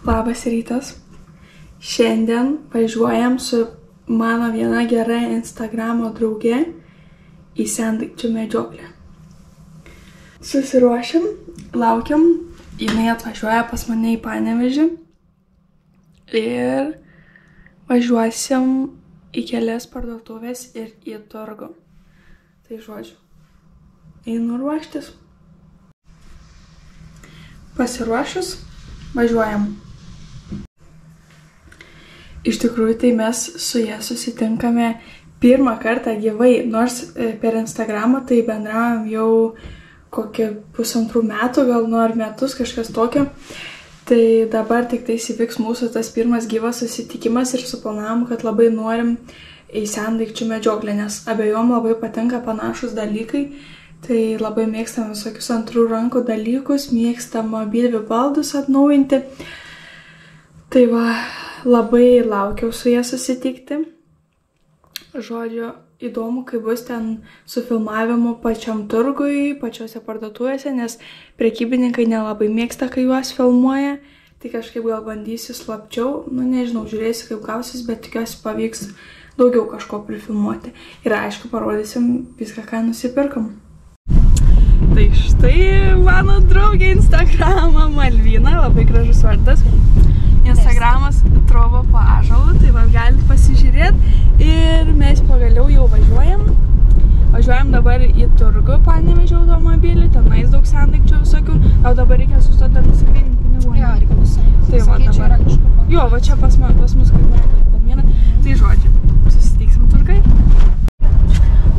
Labas rytas. Šiandien važiuojam su mano viena gera Instagramo draugė į sendaikčių medžioklę. Susiruošim, laukiam, jinai atvažiuoja pas mane į Panevėžį ir važiuosim į kelias parduotuvės ir į turgų. Tai žodžiu, einu ruoštis. Pasiruošus, važiuojam. Iš tikrųjų, tai mes su ja susitinkame pirmą kartą gyvai, nors per Instagramą tai bendravom jau kokie 1,5 metų, gal nu ar metus, kažkas tokio. Tai dabar tik tai įvyks mūsų tas pirmas gyvas susitikimas ir suplanavom, kad labai norim į sendaikčių medžioklę, nes abiejom labai patinka panašus dalykai. Tai labai mėgstam visokius antrų rankų dalykus, mėgstam abidvi baldus atnaujinti. Tai va, labai laukiau su ja susitikti. Žodžiu, įdomu, kaip bus ten su filmavimu pačiam turgui, pačiose parduotuvėse, nes prekybininkai nelabai mėgsta, kai juos filmuoja. Tai kažkaip gal bandysiu slapčiau, nežinau, žiūrėsiu, kaip gausis, bet tikiuosi pavyks daugiau kažko prifilmuoti. Ir aišku, parodysim viską, ką nusipirkam. Tai štai mano draugė Instagramą, Malvina, labai gražus vardas. Instagramas Trovo po ąžuolu, tai va galite pasižiūrėti. Ir mes pagaliau jau važiuojam. Važiuojam dabar į turgų Panevėžio automobilį, tenais daug sendaikčių visokių. O dabar reikia sustoti dar nusigryninti pinigų. Jo, reikia nusigryninti. Tai va dabar. Jo, va čia pas mus kaip tai žodžiu, susitiksim turgai.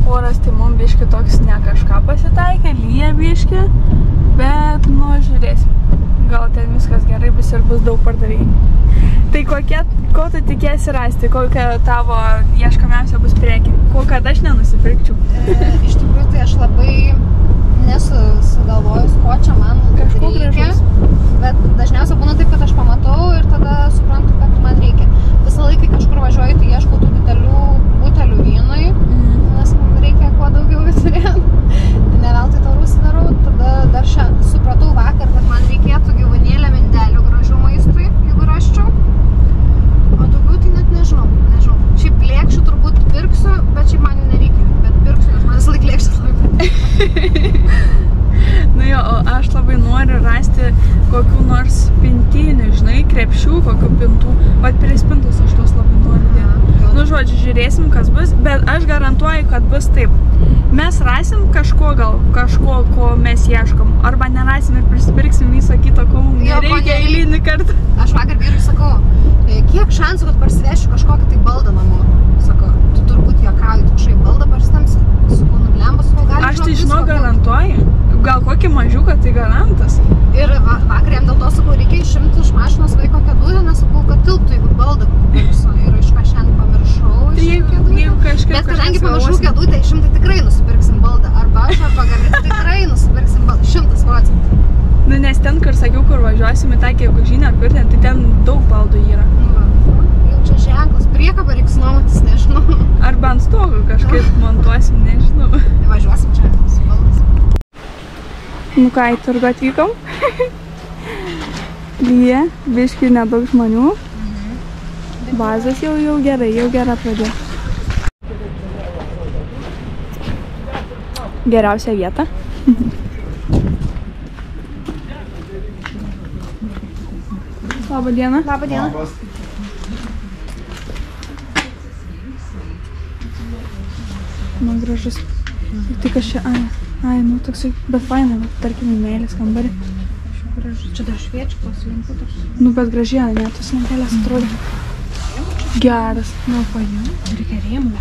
Oras tai mums biški toks ne kažką pasitaikė, lyja biški, bet žiūrėsim. Gal ten viskas gerai bus ir bus daug pardavėjų. Tai ko tu tikėsi rasti, kokia tavo ieškamiausia bus prekė? Ko kad aš nenusipirkčiau? Iš tikrųjų, tai aš labai nesugalvojus, ko čia man reikia. Bet dažniausiai būna taip, kad aš pamatau ir tada suprantu, kad man reikia. Visą laiką kažkur važiuoju, tai ieškau tų didelių butelių vynui, nes man reikia kuo daugiau turėti. Ne veltui taurus darau. Tada dar supratau vakar, kad man reikėtų gyvūnėlę mindelių gražių maistui, jeigu rasčiau. O daugiau tai net nežinau. Šiaip lėkščių turbūt pirksiu, bet šiaip man jų nereikia. Bet pirksiu, nes man visą laik lėkščių labai. Nu jo, o aš labai noriu rasti kokių nors pintinių, žinai, krepšių, kokių pintų. Vat prie spintos aš tos labai noriu dėti. Nu žodžiu, žiūrėsim, kas bus, bet aš garantuoju, kad bus taip. Mes rasim kažko, ko mes ieškom, arba nerasim ir prisipirksim visą kitą, ko mums nereikia eilinį kartą. Aš vakar vyrui sakau, kiek šansų, kad parsivešiu kažkokį tai baldą namo. Sako, tu turbūt juokauji, tu kažkaip baldą parstamsi, su kūnu blembas, ko gali. Aš tai žinau, garantuoju. Gal kokį mažiuką, tai garantas. Ir vakar jam dėl to sakau, reikia išimti iš mašinos vaiko kėdutę, nes sakau, kad tilptų, jeigu baldą pirksiu. Ir iš ką šiandien pamiršau išimti kėdutę. Bet kadangi pamiršau kėdutę, išimti tikrai nusipirksim baldą. Arba aš, arba Gabrielė tikrai nusipirksim baldą. 100%. Nu, nes ten, kur sakiau, kur važiuosim į tą gegužinę ar kur ten, tai ten daug baldų yra. Jau čia ženklas, priekabą reiks nuomotis, nežinau. Arba ant stogo kažkaip montuosim, nežinau. Važiuosim čia su baldas. Nu ką, į turgą atvykom. Lyja, biški nedaug žmonių. Bazas jau gera pradėjo. Geriausia vieta. Labą dieną. Labą dieną. Man gražus. Tai kas čia, nu toksai, bet faina, tarkim, į meilės kambarį. Čia dar šviečkos, limputos. Nu, bet gražiai, net tos lentelės atrodo. Geras. Nu, paėm. Reikia rėmų.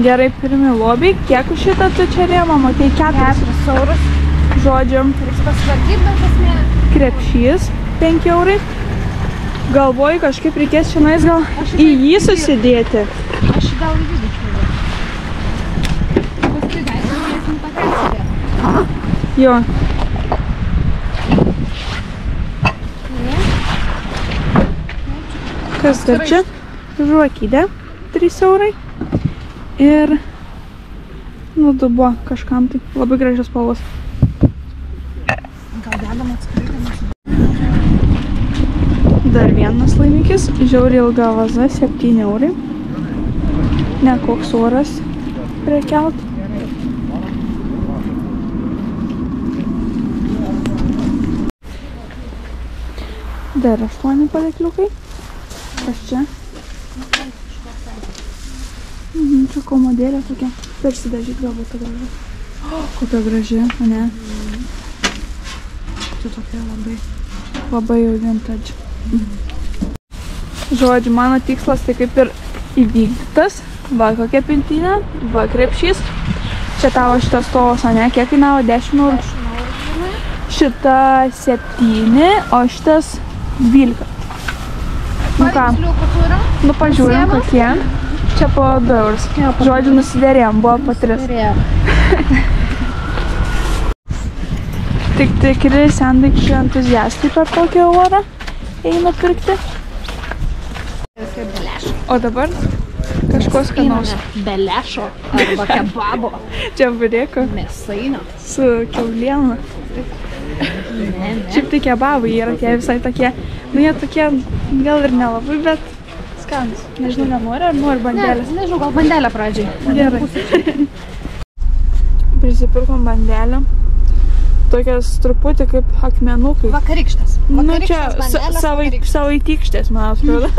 Gerai, pirmi lobiai. Kiek už šitą tu čia rėmą? Matei 4 eurus. Žodžiu. Reiks pasitvarkyti, bet esmė. Krepšys 5 eurai. Galvoju, kažkaip reikės šiandien gal į jį susidėti. Aš gal į vidų čiūdė. Paskui galėsim pakelsite. Jo. Kas dar čia? Žuokydė, 3 eurai. Ir dubuo kažkam tai. Labai gražios spalvos. Gal dedam atskaidamas. Dar vienas laimikis. Žiauriai ilga vaza, 7 eurai. Ne, koks oras prekiaut. Dar 8 padėkliukai. Kas čia? Čia komodėlė tokia. Persidažyt galbūt ta graži. Kokia graži, ne? Čia tokia labai jau vintage. Žodžiu, mano tikslas tai kaip ir įvykdytas. Va kokia pintinė, va krepšys. Čia tavo šitas stovas, ne? Kiek kainavo? 10 eurų? 10 eurų. Šita 7, o šitas 12. Nu ką? Nu pažiūrim kokie. Čia po 2 eurus. Žodžiu, nusidėrėjom, buvo po 3. Tik tikri sendaikčių entuziastai per tokį orą eina pirkti. O dabar kažko skanaus. Belešo arba kebabo. Čia burėko. Mėsainio. Su kiauliena. Šiaip tai kebabai yra tie visai tokie. Nu jie tokie gal ir nelabai, bet skanus. Nežinau, nenori ar nori bandelės? Nežinau, gal bandelę pradžiai. Gerai. Prisipirkom bandelę. Tokias truputį kaip akmenukai. Vakarykštės. Nu čia savaitykštės, man atrodo.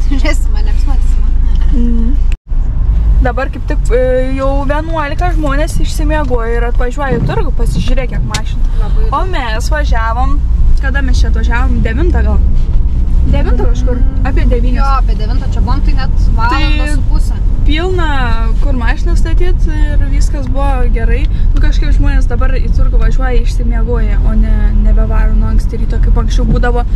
Žiūrėsim, mane apsmatysim. Dabar kaip tik jau 11 žmonės išsimiegojo ir atvažiuoja į turgų, pasižiūrėk kiek mašinų. O mes važiavom, kada mes čia atvažiavom? 9 gal? 9 kažkur? Apie 9. Jo, apie 9 čia buvom, tai net valandą su pusę. Pilna, kur mašiną statyt ir viskas buvo gerai. Nu kažkaip žmonės dabar į turgų važiuoja išsimiegoja, o nebevaro nuo anksti ryto, kaip anksčiau būdavo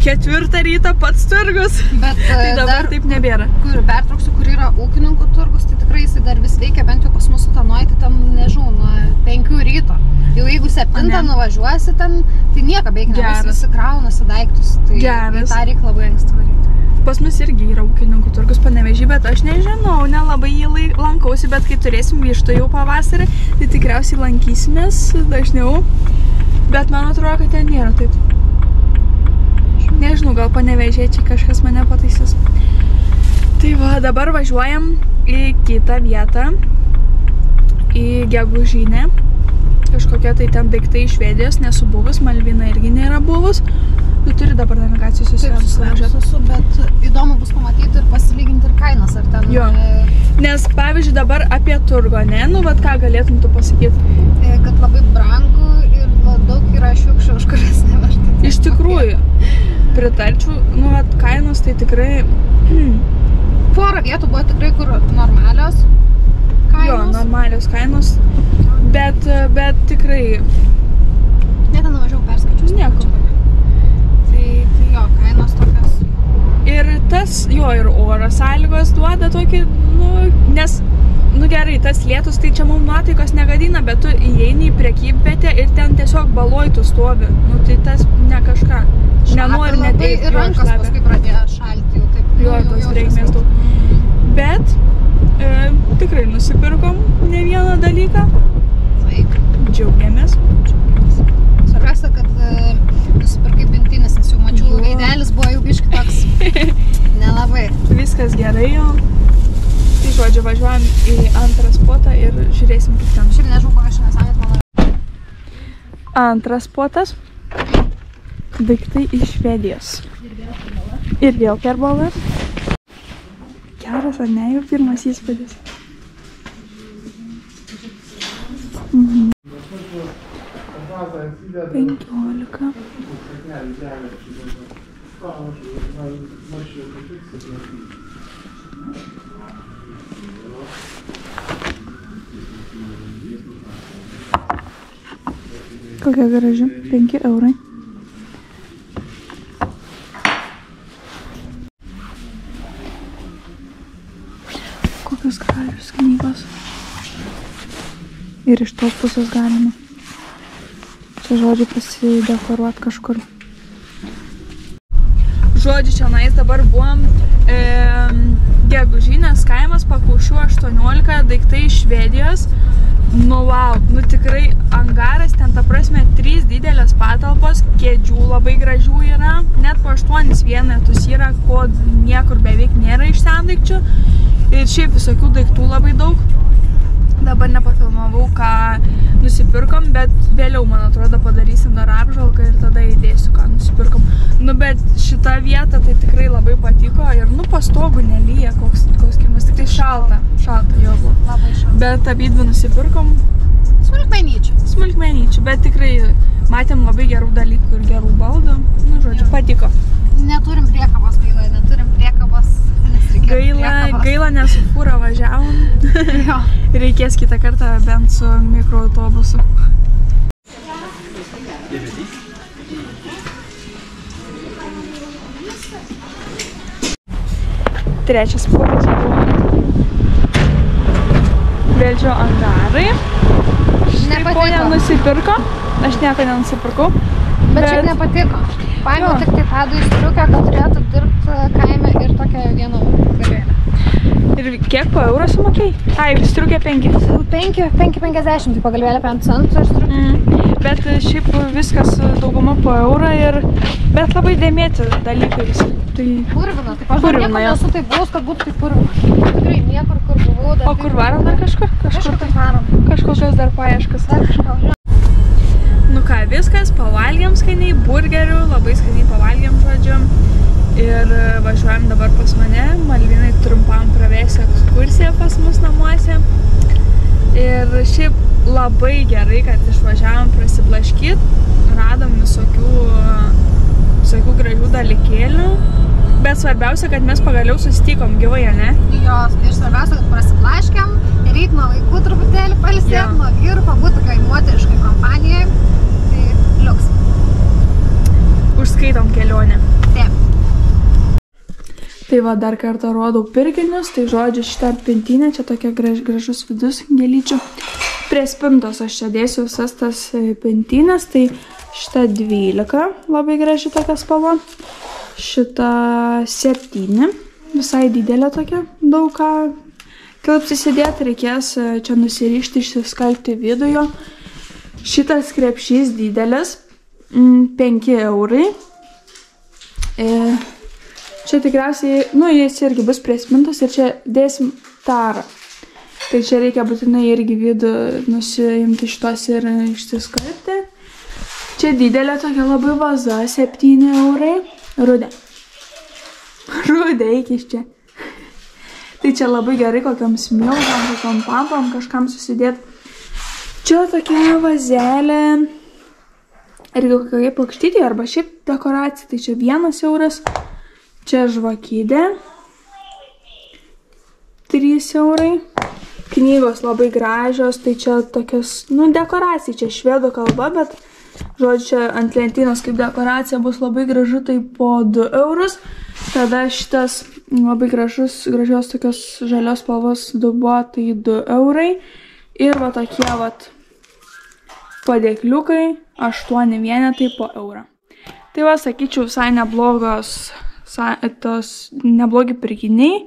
4 ryto pats turgus. Bet tai dabar taip nebėra. Pertrauksiu, kur yra ūkininkų turgus, tai tikrai jisai dar vis veikia, bent jau pas mus Utenoj, tai ten, nežinau, nuo 5 ryto. Jau jeigu 7 nuvažiuosi ten, tai nieko beveik nebus, visi kraunasi daiktus. Tai tą reik labai anksti varyti. Pas mus irgi yra ūkininkų turgus Panevėžy, bet aš nežinau, nelabai jį lankausi, bet kai turėsim vištų jau pavasarį, tai tikriausiai lankysimės dažniau. Bet man atrodo, kad ten nėra taip. Nežinau, gal Panevėžiečiai kažkas mane pataisys. Tai va, dabar važiuojam į kitą vietą, į Gegužinę. Kažkokie tai ten daiktai iš Švedijos, nesu buvus, Malvina irgi nėra buvus. Tu turi dabar navigacijos susivažiuoti, bet įdomu bus pamatyti ir pasilyginti ir kainas, ar ten... Jo, nes pavyzdžiui dabar apie turgą, ne? Nu, vat ką galėtum tu pasakyti? Kad labai brangu ir daug yra šiukščių, už kurias neverta. Iš tikrųjų, pritarčiau, nu, vat kainos tai tikrai... Porą vietų buvo tikrai kur normalios kainos. Jo, normalios kainos, bet tikrai... Net nuvažiavau perskaičius. Nieko. Tai jo, kainos tokios. Ir tas, jo, ir oro sąlygos duoda tokį, nu, nes, nu gerai, tas lietus, tai čia mums nuotaikos negadina, bet tu įeini į prekybvietę ir ten tiesiog baloj tu stovi. Nu, tai tas ne kažką. Nenori neteit. Ir rankas paskui pradėjo šalti jau taip. Jo, tos reikmės daug. Bet tikrai nusipirkom ne vieną dalyką. Taip. Džiaugiamės. Svarbiausia, kad nusipirkai pintinis, nes jau mačiau, veidelis buvo jau biški toks nelabai. Viskas gerai jau. Tai žodžiu, važiuojam į antrą spotą ir žiūrėsim kaip ten. Šiaip nežinau, kokią šiandien samit mano. Antras spotas. Daiktai iš Švedijos. Ir vėl kerbolas. Geras, ar ne, jau pirmas įspūdis. 15. Kokia graži, 5 eurai. Kokios gražios knygos. Ir iš tos pusės galima. Čia žodžiu pasidekoruoti kažkur. Žodžiu, čia nais dabar buvom Gegužinės kaimas, Pakaušių 18, daiktai iš Švedijos. Nu, wow, nu tikrai angaras, ten ta prasme 3 didelės patalpos, kėdžių labai gražių yra, net po 8 vienetus yra, ko niekur beveik nėra iš sendaikčių. Ir šiaip visokių daiktų labai daug. Dabar nepafilmavau, ką nusipirkom, bet vėliau, man atrodo, padarysim dar apžvalgą ir tada įdėsiu, ką nusipirkom. Nu, bet šita vieta tai tikrai labai patiko ir, nu, pastogų nelyja, koks kiemas, tik tai šalta jo buvo. Labai šalta. Bet abydvi nusipirkom. Smulkmenyčių, bet tikrai matėm labai gerų dalykų ir gerų baldų. Nu, žodžiu, patiko. Neturim priekabos, Gaila, nes su fūra važiavom. Jo. Reikės kitą kartą bent su mikroautobusu. Trečias punktas buvo Velžio angarai. Štai nenusipirko. Aš nieko nenusipirkau. Bet šiaip nepatiko. Paėmiau tik tai Tadui striukę, kad turėtų dirbti kaime ir tokią vieną pagalvėlę. Ir kiek po eurą sumokėjai? Ai, striukė 5. 5,50, tai pagalvėlė 5 centų ir striukė. Bet šiaip viskas dauguma po eurą ir... Bet labai dėmėti dalykai visi. Purvina, taip aš dar niekur nesu taip buvus, kad būtų taip purvina. Tikrai niekur, kur buvau. O kur varom dar kažkur? Kažkur tai varom. Kažkokios dar paieškas. Dar kažką. Nu ką, viskas, pavalgėm skaniai, burgerių, labai skaniai pavalgėm, žodžiu. Ir važiuojam dabar pas mane, Malvinai trumpam pravėsiu ekskursiją pas mus namuose. Ir šiaip labai gerai, kad išvažiavom prasiblaškyt, radom visokių gražių dalykėlių. Bet svarbiausia, kad mes pagaliau susitikom gyvai, ne? Jos, ir svarbiausia, kad prasiblaškėm, reik nuo vaikų truputėlį pailsėt, nuo vyrų, pabūt tokiai moteriškai kompanijai. Tai liuks. Užskaitom kelionę. Taip. Tai va, dar kartą rodau pirkinius, tai žodžiu šitą pintinę, čia tokia gražus vidus gėlyčių. Prie spintos aš čia dėsiu visas tas pintinės, tai šitą 12, labai graži tokia spalva. Šitą 7, visai didelė tokia, daug ką kilpsi sėdėti, reikės čia nusirišti, išsiskalbti viduje. Šitas krepšys didelis, 5 eurai. Čia tikriausiai, nu, jis irgi bus prie spintos ir čia dėsim tarą. Tai čia reikia būtinai irgi vidų nusiimti šitos ir išsiskalbti. Čia didelė tokia labai vaza, 7 eurai. Rudė. Rudė, eik iš čia. Tai čia labai gerai kokiam smilgam, kokiam pampam, kažkam susidėti. Čia tokia vazelė. Irgi kokia plokštytė arba šiaip dekoracija. Tai čia 1 euras. Čia žvakydė. 3 eurai. Knygos labai gražios. Tai čia tokios, nu, dekoracija. Čia švedų kalba, bet žodžiu, čia ant lentynos kaip dekoracija bus labai gražu, tai po 2 eurus. Tada šitas labai gražios tokios žalios spalvos dubuo, tai 2 eurai. Ir va tokie vat padėkliukai, 8 vienetai po eurą. Tai va, sakyčiau, visai neblogi pirkiniai.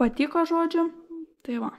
Patiko, žodžiu. Tai va.